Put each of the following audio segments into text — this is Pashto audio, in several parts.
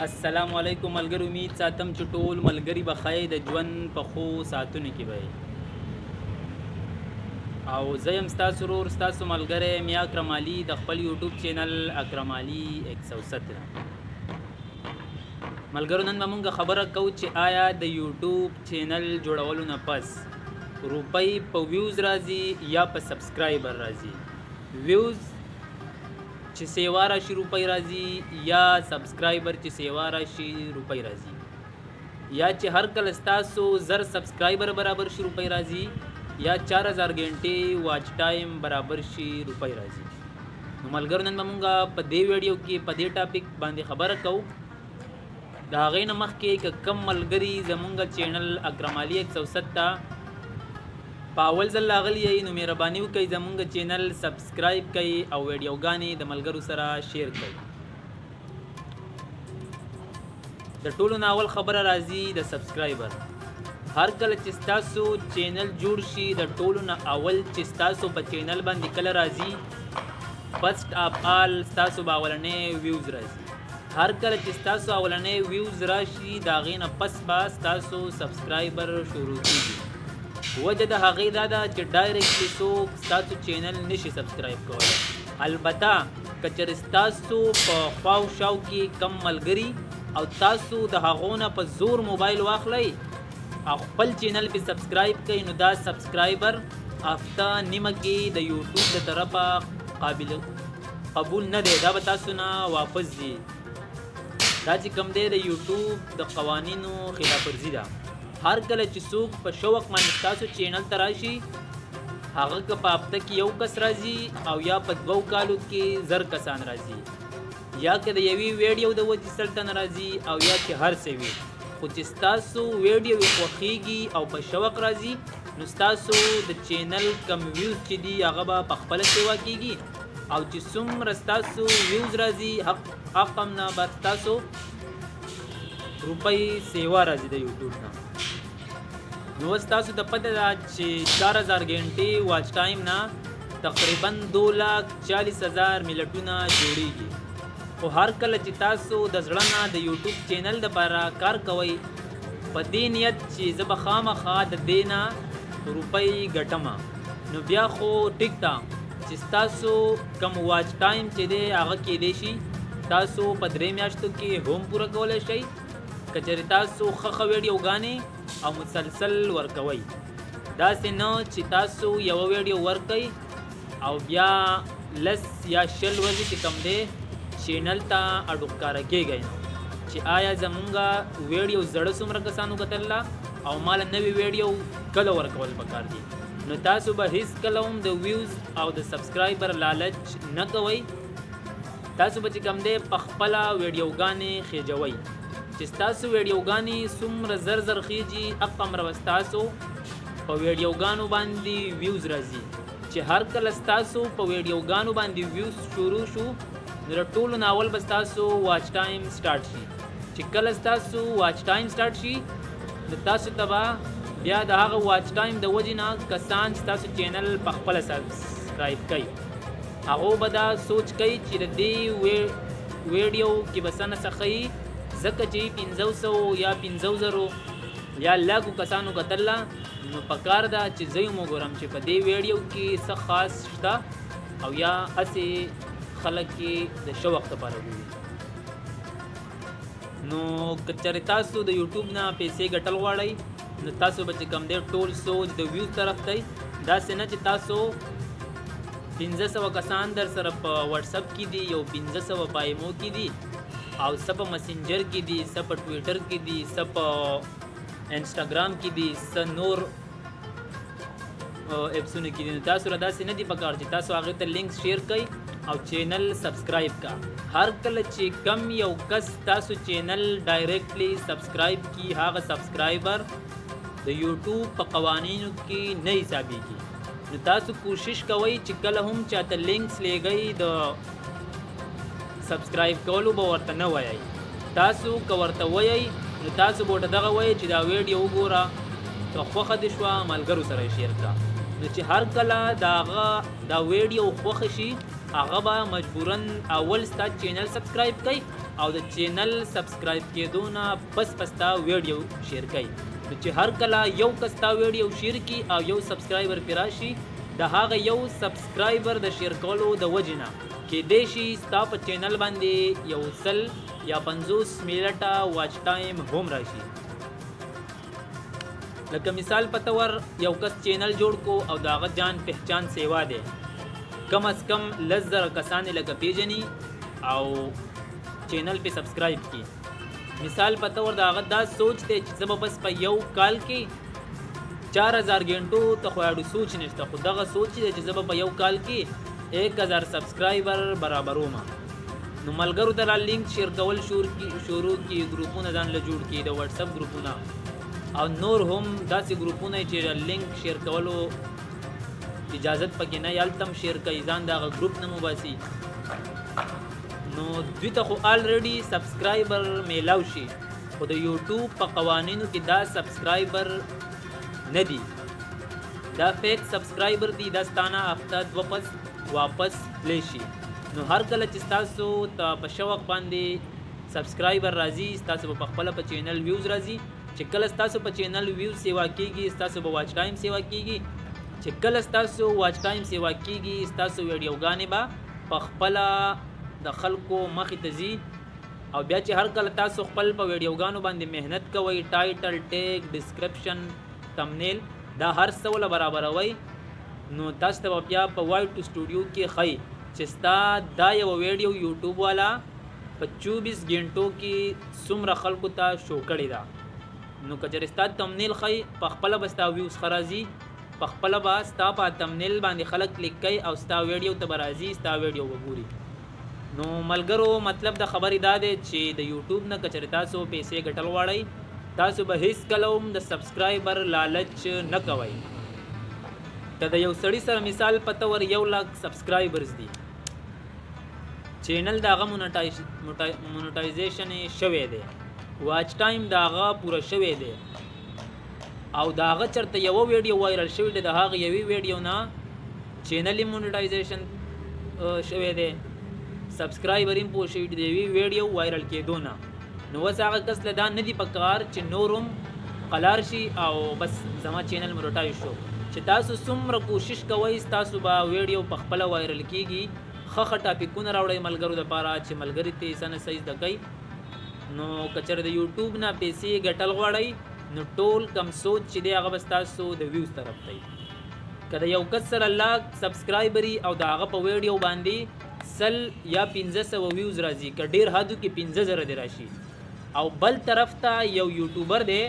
السلام علیکم ملګرو، امید ساتم چې ټول ملګري به خیر د ژوند په ښو ساعتونو کې وئ. او زه یم ستاسو ورور ستاسو ملګری میا اکرم علي د خپل یوټیوب چینل اکرم علي 107 ملګرو. نن به مونږ خبره کوو چې آیا د یوټیوب چینل جوړولو نه پس روپۍ په ویوز راځي یا په سبسکرایبر راځي. ویوز چې سیوا راشي روپۍ راځي یا سبسکرایبر چې سیوا راشي روپۍ راځي، یا چې هر کله ستاسو زر سبسکرایبر برابر شي روپۍ راځي، یا 4000 غنټې واچ ټایم برابر شي روپۍ راځي. نو ملګرو نن به مونږ په دې ویډیو کې په دې ټاپک باندې خبره کوو. د هغې نه مخکې که کم ملګري زمونږ چینل اکرم علي 107 ته په اول ځل راغلي یئ نو مهرباني وکړئ زمونږ چینل سبسکرایب کړئ او ویډیوګانې د ملګرو سره شیر کړئ. د ټولو نه اول خبره راځي د سبسکرایبر. هر کله چې ستاسو چینل جوړ شي د ټولو نه اول چې ستاسو په چینل باندې کله راځي فرسٹ اف آل ستاسو به اولنی ویوز راځي. هر کله چې ستاسو اولنی ویوز راشي د هغې نه پس به ستاسو سبسکرایبر شروع کیږي. وجه د هغې دا ده چې ډایرکټلی څوک ستاسو چینل نشي سبسکرایب کولی. البته که چېرې ستاسو په خوا و شاو کې کم ملګري او تاسو د هغو نه په زور موبایل واخلئ او خپل چینل پې سبسکرایب کوئ نو دا سبسکرایبر هفته نیمه کې د یوټیوب د طرفه قابل قبول نه دی، دا به تاسو نه واپس ځي. دا چې کوم دی د یوټیوب د قوانینو خلاف ورزي ده. هر کله چې څوک په شوق باندې ستاسو چینل ته راشي هغه که په هفته کې یو کس راځي او یا په 2 کالو کې 1000 کسان راځي، یا که د یوې ویډیو د وجې 100 تنه راځي او یا چې هر څه وي، خو چې ستاسو ویډیو خوښیږي او په شوق راځي نو ستاسو د چینل کم ویوز چې دي هغه به په خپله سیوا کیږي او چې څومره ستاسو ویوز راځي حق هم نه به ستاسو روپۍ سیوا راځي د یوټیوب نه. نو ستاسو د پته ده چې 4000 غنټې واچ ټایم نه تقریبا 2,40,000 منټونه جوړیږي. خو هر کله چې تاسو د زړه نه د یوټیوب چینل دپاره کار کوئ په دې نیت چې زه به خامخا د دې نه روپۍ ګټمه، نو بیا خو ټیک ده چې ستاسو کم واچ ټایم چې دی هغه کیدی شي تاسو په 3 میاشتو کې هم پوره کولی شئ که چېرې تاسو ښه ویډیوګانې او مسلسل ورکوئ. داسې نه چې تاسو یوه ویډیو ورکئ او بیا 10 یا 20 ورځې چې کم دی چینل ته اډو ښکاره کیږئ نو چې آیا زمونږ ویډیو زړه څومره کسانو کتله او ماله نوې ویډیو کله ورکول پکار دي. نو تاسو به هیڅ کله هم د ویوز او د سبسکرایبر لالچ نه کوئ. تاسو به چې کم دی په خپله ویډیوګانې خیجوئ چې ستاسو ویډیوګانې څومره زر خیجي هغومره به ستاسو په ویډیوګانو باندې ویوز راځي. چې هر کله ستاسو په ویډیوګانو باندې ویوز شروع شو نو د ټولو نه اول به ستاسو واچ ټایم سټارټ شي. چې کله ستاسو واچ ټایم سټارټ شي نو تاسو ته به بیا د هغه واچ ټایم د وجې نه کسان ستاسو چینل په خپله سبسکرایب کوي. هغو به دا سوچ کوي چې د دې ویډیو کې به څه نه څه ښیي ځکه چې 500 یا 500 یا لږو کسانو کتله نو پکار ده چې زه یې وګورم چې په دې ویډیو کې څه خاص شته او یا هسې خلک یې د شوق لپاره ګوري. نو که چېرې تاسو د یوټیوب نه پیسې ګټل غواړئ نو تاسو به چې کوم دی ټول سوچ د ویوز طرف دی. داسې نه چې تاسو 500 کسان در سره په واتساپ کې دي، یو 500 په ایمو کې دي او څه په مسنجر کې دي، څه په ټویټر کې دي، څه په انسټاګرام کې دي، څه نور اپسونه کې دي. نو تاسو را داسې نه دي پکار چې تاسو هغې ته لینک شیر کړئ او چینل سبسکرایب کا. هر کله چې کم یو کس تاسو چینل ډایرکټلی سبسکرایب کی هغه سبسکرایبر د یوټیوب په قوانینو کې نه حسابېږي. نو تاسو کوشش کوئ چې کله هم چاته لینکس لیږئ د سبسکرایب کولو به ورته نه وایئ. تاسو که ورته وایئ نو تاسو به ورته دغه وایئ چې دا ویډیو وګوره که خوښه دې شوه ملګرو سره یې شیر کړه. نو چې هر کله د هغه دا ویډیو خوښه شي هغه به مجبوراً اول ستا چینل سبسکرایب کوي او د چینل سبسکرایب کېدو نه پس تا ویډیو شیر کوي. چې هر کله یو کس تا ویډیو شیر کی او یو سبسکرایبر پې راشي د هغه یو سبسکرایبر د شیر کولو د وجې نه کېدای شي ستا په چینل باندې 100 یا 50 منټه واچ ټایم هم راشي. لکه مثال په تور یو کس چینل جوړ کو او د هغه جان پہچان سیوا دی کم از کم 10,000 کسانې لکه پیژني او چینل په سبسکرایب کی. مثال په تور د هغه دا سوچ دی چې زه به بس په یو کال کې 4000 غنټو ته خو اړو سوچ نشته، خو دغه سوچ دی چې زه به په یو کال کې 1000 سبسکرایبر برابروم. نو ملګرو ته لینک شیر کول شروع کی، ګروپونه ځان له جوړ کی، د واتس اپ ګروپونه او نور هم داسې ګروپونه چې لینک شیر کولو اجازت پکې نه یالتم شیر کوي ځان دغه ګروپ نه مباسي. نو دوی ته خو آلریډي سبسکرایبر میلاو شي، خو د یوټیوب په قوانینو کې دا سبسکرایبر نه دي، دا فیک سبسکرایبر دي، دا ستانه هفته دوه پس واپس تلی شي. نو هر کله چې ستاسو ته په شوق باندې سبسکرایبر راځي ستاسو په خپله په چینل ویوز راځي، چې کله ستاسو په چینل ویوز سیوا کیږي ستاسو به واچ ټایم سیوا کیږي، چې کله ستاسو واچ ټایم سیوا کیږي ستاسو ویډیوګانې به په خپله د خلکو مخې ته ځي. او بیا چې هر کله تاسو خپل په ویډیوګانو باندې مهنت کوئ، ټایټل، ټیګ، ډسکرپشن، تمنیل دا هر څه وله برابروئ، نو تاسو ته بیا په وایټ سټوډیو کې ښیي چې ستا دا یو ویډیو یوټیوب والا په 24 غنټو کې څومره خلکو ته شو کړې ده. نو که چېرې ستا تمنیل ښیي په خپله به ستا ویوز ښه راځي، په خپله به ستا په تمنیل باندې خلک کلیک کوي او ستا ویډیو ته به راځي، ستا ویډیو به ګوري. نو ملګرو مطلب د خبرې دا دی چې د یوټیوب نه که چېرې تاسو پیسې ګټل غواړئ تاسو به هیڅکله هم د سبسکرایبر لالچ نه کوئ. که د یو سړي سره مثال په تور 1,00,000 سبسکرایبرز دي، چینل د هغه مونټایزیشن شوی دی، واچ ټایم د هغه پوره شوی دی او د هغه چېرته یوه ویډیو وایرل شوی دی، د هغه یوې ویډیو نه چینل یې مونټایزیشن شوی دی، سبسکرایبر هم پوه شوي دي د یوې ویډیو وایرل کېدو نه. نو اوس هغه کس له دا نه دي په کار چې نور هم قلار شي او بس زما چینل مونټایز شو. چې تاسو څومره کوشش کوئ ستاسو به ویډیو په خپله وایرل کېږي. ښه ټاپکونه راوړئ ملګرو دپاره چې ملګري ترې څه نه څه زده کوي. نو که چېرې د یوټیوب نه پیسې ګټل غواړئ نو ټول کم سوچ چې دی هغه به ستاسو د ویوز طرف ته وي. که د یو کس سره 1,00,000 سبسکرایبري او د هغه په ویډیو باندې 100 یا 1500 ویوز راځي، که ډېر حدو کې 15,000 دی راشي، او بل طرف ته یو یوټیوبر دی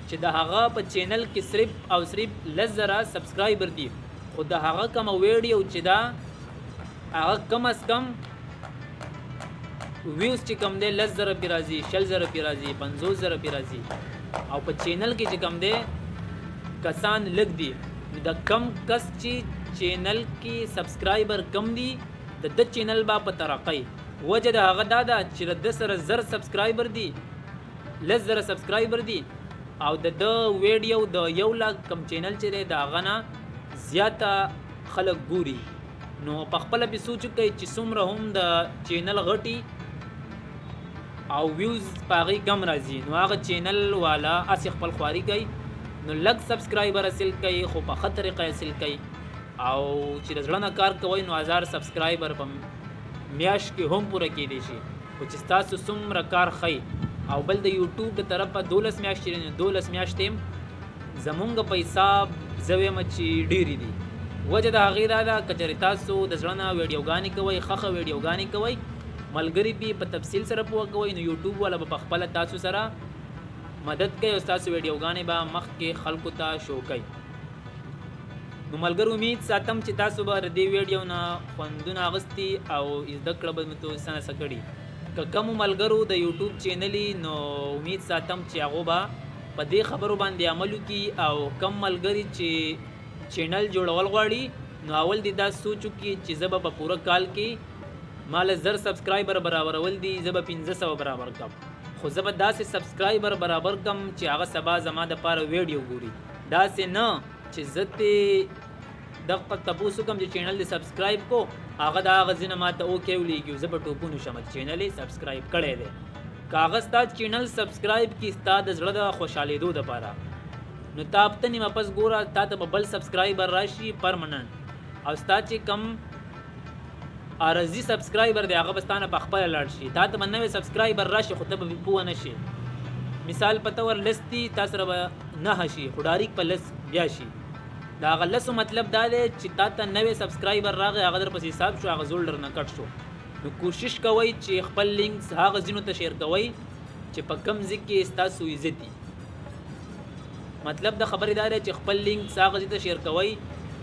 چې د هغه په چینل کې صرف او صرف 10,000 سبسکرایبر دي، خو د هغه کومه ویډیو چې دا هغه کم از کم ویوز چې کم دی 10,000 پې راځي، 60,000 پې راځي، 50,000 پې راځي، او په چینل کې چې کم دی کسان لږ دي. د کم کس چې چینل کې سبسکرایبر کم دي د ده چینل به په ترقی. وجه د هغه دا ده چې د ده سره 1000 سبسکرایبر دي، 10,000 سبسکرایبر دي او د ده ویډیو د 1,00,000 کم چینل چې دی د هغه نه زیاته خلک ګوري. نو په خپله پې سوچ وکئ چې څومره هم د چینل غټي او ویوز په هغې کم راځي نو هغه چینل والا هسې خپل خواري کوي، نو لږ سبسکرایبر حاصل کوي خو په ښه طریقه حاصل کوي. او چې د زړه نه کار کوئ نو 1000 سبسکرایبر په میاشت کې هم پوره کېدی شي، خو چې ستاسو څومره کار ښیي. او بل د یوټیوب د طرفه 12 میاشتې 12 میاشتې زمونږ په حساب زه وایم چې ډېرې دي. وجه د هغې دا ده که چېرې تاسو د زړه نه ویډیوګانې کوئ، ښه ویډیوګانې کوئ، ملګري پې په تفصیل سره پوه کوئ، نو یوټیوب والا به په خپله تاسو سره مدد کوي او ستاسو ویډیوګانې به مخکې خلکو ته شو کوي. نو ملګرو امید ساتم چې تاسو به د دې ویډیو نه خوندونه اخیستي او زده کړه به مو څه نه څه کړي. که کومو ملګرو د یوټیوب چینل نو امید ساتم چې هغو به په دې خبرو باندې عمل وکړي، او کم ملګري چې چینل جوړول غواړي نو اول دې دا سوچ وکړي چې زه به په پوره کال کې ما له 1000 سبسکرایبر برابرول دي زه به 1500 برابر کړم، خو زه به داسې سبسکرایبر برابر کړم چې هغه سبا زما دپاره ویډیو ګوري، داسې نه چې زه ترې دغه تاسو کوم چې چینل دې سبسکرایب کو هغه دا غزنه ماته اوکې ولېږي زه به ټوپونو شم چینل یې سبسکرایب کړی دی کاغذ تا چینل سبسکرایب کی ستا د زړه د خوشحالېدو دپاره نو تا هفته نیمه پس ګوره تا ته به بل سبسکرایبر راشي پرمننټ او ستا چې کم عارضي سبسکرایبر دی هغه به ستا نه په خپله لاړ شي تا ته به نوی سبسکرایبر راشي خو ته به پوه نه شي مثال په طور لس دي تا سره به 9 شي خو ډایرک په لس بیا شي د هغه لسو مطلب دا دی چې تا ته نوی سبسکرایبر راغی هغه در پسې حساب شو هغه زول درنه کټ شو نو کوشش کوئ چې خپل لینکس هغه ځینو ته شیر کوئ چې په کم ځای کې ستاسو عزت دي مطلب د خبرې دا دی چې خپل لینکس هغه ځای ته شیر کوئ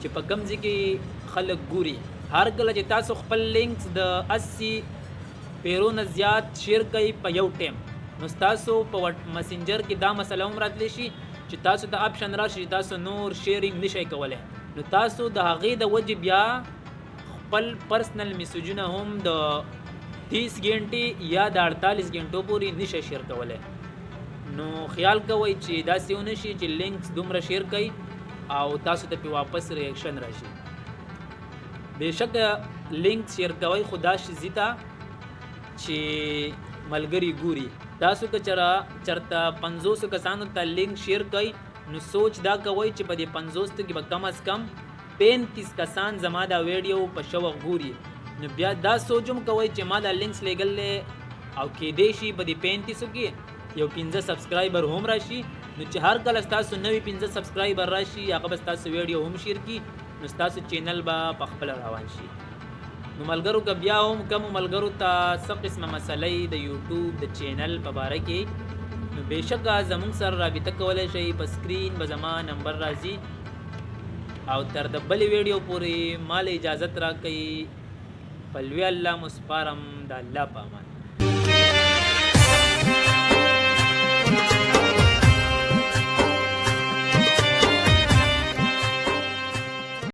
چې په کم ځای کې خلک ګوري هر کله چې تاسو خپل لینکس د 80 پیرو نه زیات شیر کوئ په یو ټایم نو ستاسو په مسنجر کې دا مسله هم راتلی شي چې تاسو ته آپشن راشي چې تاسو نور شیرینګ نشئ کولی نو تاسو د هغې د وجې بیا خپل پرسنل میسیجونه هم د 30 غنټې یا د 48 غنټو پورې نشئ شیر کولی نو خیال کوئ چې داسې ونه شي چې لینکس دومره شیر کوئ او تاسو ته پې واپس ریاکشن راشي بېشکه لینکس شیر کوئ خو داسې ځي ته چې ملګري ګوري تاسو که چرته 500 کسانو ته لینک شیر کوئ نو سوچ دا کوئ چې په دې 500 کې به کم از کم 35 کسان زما دا ویډیو په شوق ګوري نو بیا دا سوچ هم کوئ چې ما دا لینکس لیږل دی او کیدای شي په دې 35 کې یو 15 سبسکرایبر هم راشي نو چې هر کله ستاسو نوي 15 سبسکرایبر راشي هغه به ستاسو ویډیو هم شیر کړي نو ستاسو چینل به په خپله روان شي نو ملګرو که بیا هم کمو ملګرو ته څه قسمه مسلې د یوټیوب د چینل په باره کې نو بېشکه زموږ سره رابطه کولی شئ په سکرین به زما نمبر راځي او تر د بلې ویډیو پورې مال اجازت راکوئ په لوی الله مو سپارم د الله په امان